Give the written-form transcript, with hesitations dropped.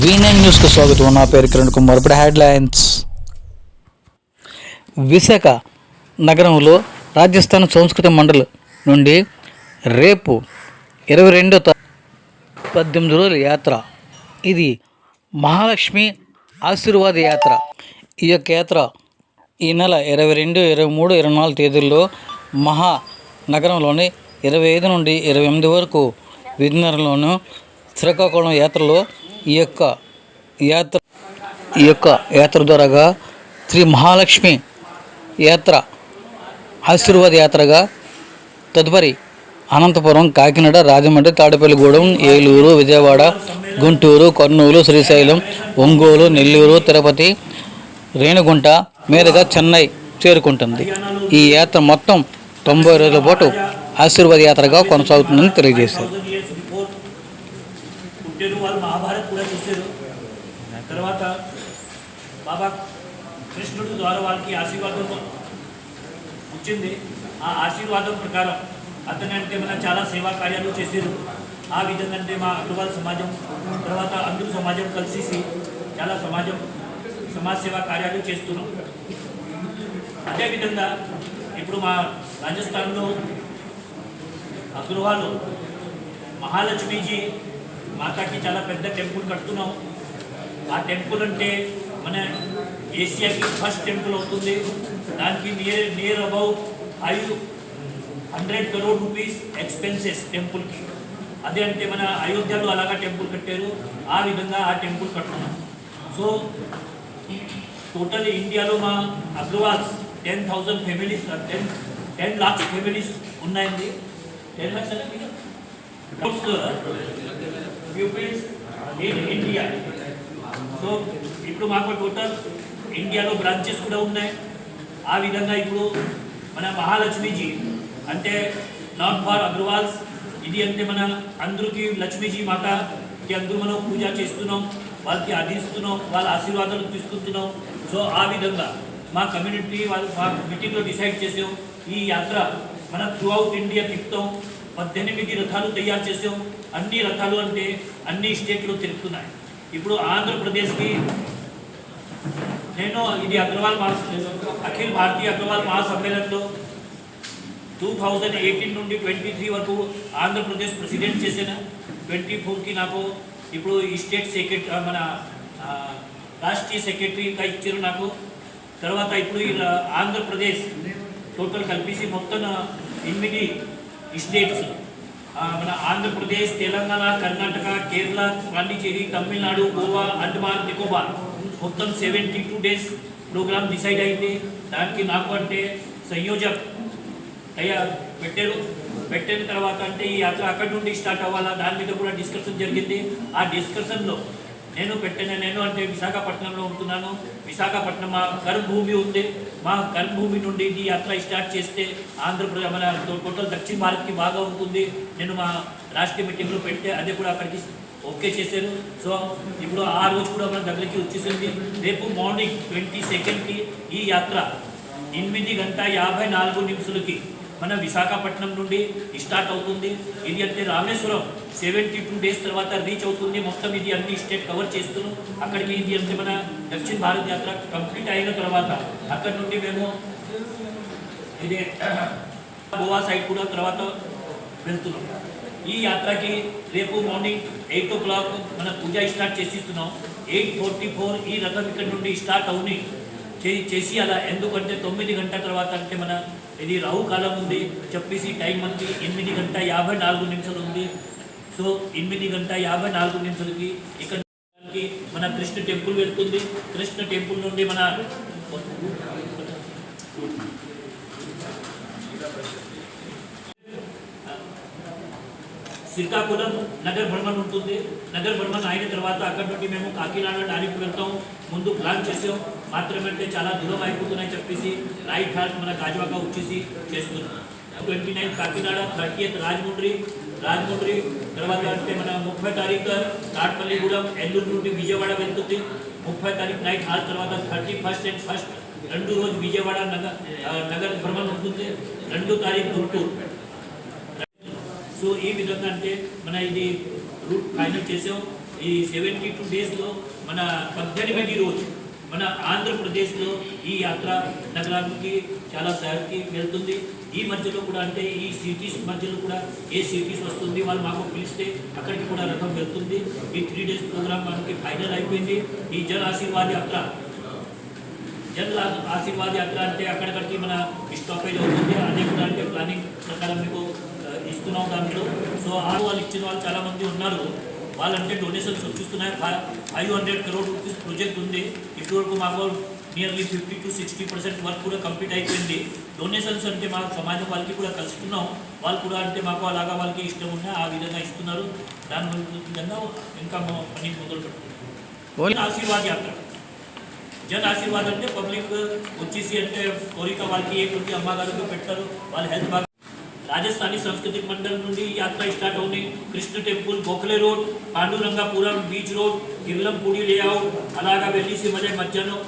V9 న్యూస్కు స్వాగతం. నా పేరు కిరణ్ కుమార్. ఇప్పుడు హెడ్లైన్స్. విశాఖ నగరంలో రాజస్థాన్ సంస్కృతి మండలి నుండి రేపు 18 రోజుల యాత్ర. ఇది మహాలక్ష్మి ఆశీర్వాద యాత్ర. ఈ యొక్క యాత్ర ఈ నెల 22, 23, 24 తేదీల్లో మహానగరంలోని 25 నుండి 28 వరకు విజయనగరంలోను శ్రీకాకుళం యాత్రలో ఈ యొక్క యాత్ర ద్వారాగా శ్రీ మహాలక్ష్మి యాత్ర ఆశీర్వాద యాత్రగా తదుపరి అనంతపురం, కాకినాడ, రాజమండ్రి, తాడేపల్లిగూడెం, ఏలూరు, విజయవాడ, గుంటూరు, కర్నూలు, శ్రీశైలం, ఒంగోలు, నెల్లూరు, తిరుపతి, రేణిగుంట మీదుగా చెన్నై చేరుకుంటుంది. ఈ యాత్ర మొత్తం 90 రోజుల పాటు ఆశీర్వాద యాత్రగా కొనసాగుతుందని తెలియజేశారు. మహాభారత్ కూడా చూశారు. తర్వాత బాబా కృష్ణుడు ద్వారా వాళ్ళకి ఆశీర్వాదం వచ్చింది. ఆ ఆశీర్వాదం ప్రకారం అతని అంటే మన చాలా సేవా కార్యాలు చేశారు. ఆ విధంగా అంటే మా అగ్రవాల్ సమాజం తర్వాత అందరూ సమాజం కలిసి చాలా సమాజ సేవా కార్యాలు చేస్తున్నాం. అదేవిధంగా ఇప్పుడు మా రాజస్థాన్లో అగ్రవాల్ మహాలక్ష్మీజీ మాతాకి చాలా పెద్ద టెంపుల్ కడుతున్నాం. ఆ టెంపుల్ అంటే మన ఏషియాకి ఫస్ట్ టెంపుల్ అవుతుంది. దానికి near about 500 crore rupees expenses టెంపుల్కి. అదే అంటే మన అయోధ్యలో అలాగా టెంపుల్ కట్టారు. ఆ విధంగా ఆ టెంపుల్ కట్టున్నాం. సో టోటల్ ఇండియాలో మా అగ్రవాల్స్ 10,000 ఫ్యామిలీస్ 10 lakhs ఫ్యామిలీస్ ఉన్నాయండి. 10 lakhs pupils in India. So ఇప్పుడు మాకు టోటల్ ఇండియాలో బ్రాంచెస్ కూడా ఉన్నాయి. ఆ విధంగా ఇప్పుడు మన మహాలక్ష్మీజీ అంటే నాట్ ఫార్ అగ్రవాల్స్, ఇది అంటే మన అందరికీ లక్ష్మీజీ మాతకి అందరూ మనం పూజ చేస్తున్నాం, వాళ్ళకి ఆదిస్తున్నాం, వాళ్ళ ఆశీర్వాదాలు తీసుకుంటున్నాం. సో ఆ విధంగా మా కమ్యూనిటీ వాళ్ళు మా మీటింగ్లో డిసైడ్ చేసాం ఈ యాత్ర మన త్రూ అవుట్ ఇండియా తిప్పుతాం. 18 రథాలు తయారు చేసాం. అన్ని రథాలు అంటే అన్ని స్టేట్లో తిరుగుతున్నాయి. ఇప్పుడు ఆంధ్రప్రదేశ్కి నేను ఇది అఖిల భారతీయ అగ్రవాల్ మహాసమ్మేళనంలో 2018 నుండి 23 వరకు ఆంధ్రప్రదేశ్ ప్రెసిడెంట్ చేసిన. 24కి నాకు ఇప్పుడు ఈ స్టేట్ సెక్రటరీ మన రాష్ట్రీయ సెక్రటరీగా ఇచ్చారు నాకు. తర్వాత ఇప్పుడు ఈ ఆంధ్రప్రదేశ్ టోటల్ కలిపేసి మొత్తం 8 స్టేట్స్ మన ఆంధ్రప్రదేశ్, తెలంగాణ, కర్ణాటక, కేరళ, పాండిచేరి, తమిళనాడు, గోవా, అండమాన్ నికోబార్ మొత్తం 72 days ప్రోగ్రామ్ డిసైడ్ అయింది. దానికి నాకు అంటే సంయోజక్ పెట్టిన తర్వాత అంటే ఈ యాత్ర అక్కడి నుండి స్టార్ట్ అవ్వాలా దాని మీద కూడా డిస్కషన్ జరిగింది. ఆ డిస్కషన్లో నేను అంటే విశాఖపట్నంలో ఉంటున్నాను. విశాఖపట్నం మా కర్మభూమి ఉంది. మా కర్మభూమి నుండి ఈ యాత్ర స్టార్ట్ చేస్తే ఆంధ్రప్రదేశ్ మన టోటల్ దక్షిణ భారత్కి బాగా ఉంటుంది. నేను మా రాష్ట్రీయ మీటింగ్లో పెడితే అదే కూడా అక్కడికి ఓకే చేశారు. సో ఇప్పుడు ఆ రోజు కూడా మన దగ్గరికి వచ్చేసింది. రేపు మార్నింగ్ 22కి ఈ యాత్ర 8:54 మన విశాఖపట్నం నుండి స్టార్ట్ అవుతుంది. ఇది అంటే రామేశ్వరం 72 days తర్వాత రీచ్ అవుతుంది. మొత్తం ఇది అన్ని స్టేట్ కవర్ చేస్తున్నాం. అక్కడికి ఇది అంటే మన దక్షిణ భారత యాత్ర కంప్లీట్ అయిన తర్వాత అక్కడి నుండి మేము ఇది గోవా సైడ్ కూడా తర్వాత వెళ్తున్నాం. ఈ యాత్రకి రేపు మార్నింగ్ 8 o'clock మన పూజ స్టార్ట్ చేసిస్తున్నాం. 8:44 ఈ రథం ఇక్కడ నుండి స్టార్ట్ అవుని చేసి అలా ఎందుకంటే 9 గంటల తర్వాత అంటే మన ఇది రాహు కాలం ఉంది చెప్పేసి టైం మనకి 8:54 ఉంది. సో 8:54కి ఇక్కడ మన కృష్ణ టెంపుల్ వెళ్తుంది. కృష్ణ టెంపుల్ నుండి మన శ్రీకాకుళం నగర భ్రమణ ఉంటుంది. నగర భ్రమణ అయిన తర్వాత అక్కడ నుండి మేము కాకినాడ డానికి వెళ్తాం. ముందు ప్లాన్ చేసాం మాత్రమే చాలా దూరం అయిపోతున్నాయి చెప్పేసి రైట్ హార్ట్ మన గాజువాక వచ్చేసి చేస్తున్నాం. 29 కాకినాడ, 30th రాజమండ్రి తర్వాత అంటే మన 30 తారీఖు తాడపల్లిగూడెం, ఎల్లూరు నుండి విజయవాడ వెళ్తుంది. 30 తారీఖు నైట్ హాల్ తర్వాత 31st and 1st రెండు రోజు విజయవాడ నగర భ్రమణ ఉంటుంది, 2 తారీఖు గుంటూరు. సో ఈ విధంగా అంటే మన ఇది రూట్ ఫైనల్ చేసాం. ఈ 72 డేస్లో మన 18 రోజు మన ఆంధ్రప్రదేశ్లో ఈ యాత్ర నగరానికి చాలా సహాయకి వెళ్తుంది. ఈ మధ్యలో కూడా అంటే ఈ సిటీస్ మధ్యలో కూడా ఏ సిటీస్ వస్తుంది వాళ్ళు మాకు పిలిస్తే అక్కడికి కూడా రథం వెళ్తుంది. ఈ 3 డేస్ ప్రోగ్రామ్ మనకి ఫైనల్ అయిపోయింది. ఈ జన్ ఆశీర్వాద్ యాత్ర అంటే అక్కడికి మన స్టాపేజ్ అవుతుంది. అదే కూడా అంటే ప్లానింగ్ ప్రకారం మీకు ఇస్తున్నాం దాంట్లో. సో వాళ్ళు ఇచ్చిన వాళ్ళు చాలామంది ఉన్నారు. వాళ్ళంటే డొనేషన్స్ వచ్చేస్తున్నాయి. 500 crore రూపీస్ ప్రాజెక్ట్ ఉంది. ఇప్పటివరకు మాకు నియర్లీ 50 to 60% వర్క్ కూడా కంప్లీట్ అయిపోయింది. డొనేషన్స్ అంటే మా సమాజం వాళ్ళకి కూడా కలుస్తున్నాం. వాళ్ళు కూడా అంటే మాకు అలాగా వాళ్ళకి ఇష్టం ఉన్నా ఆ విధంగా ఇస్తున్నారు. దాని విధంగా ఇంకా పని మొదలు పెడుతున్నాం. ఆశీర్వాద్ యాత్ర జన్ ఆశీర్వాద్ అంటే పబ్లిక్ వచ్చేసి అంటే కోరిక వాళ్ళకి ఏంటి అమ్మగారికి పెట్టారు, వాళ్ళ హెల్త్ బాగా. రాజస్థానీ సాంస్కృతిక మండలి నుండి యాత్ర స్టార్ట్ అవుతుంది. Krishna temple, Gokhale road, Pandurangapuram beach road, Kirlampudi layout అలాగా వెళ్ళేసి మధ్యాహ్నం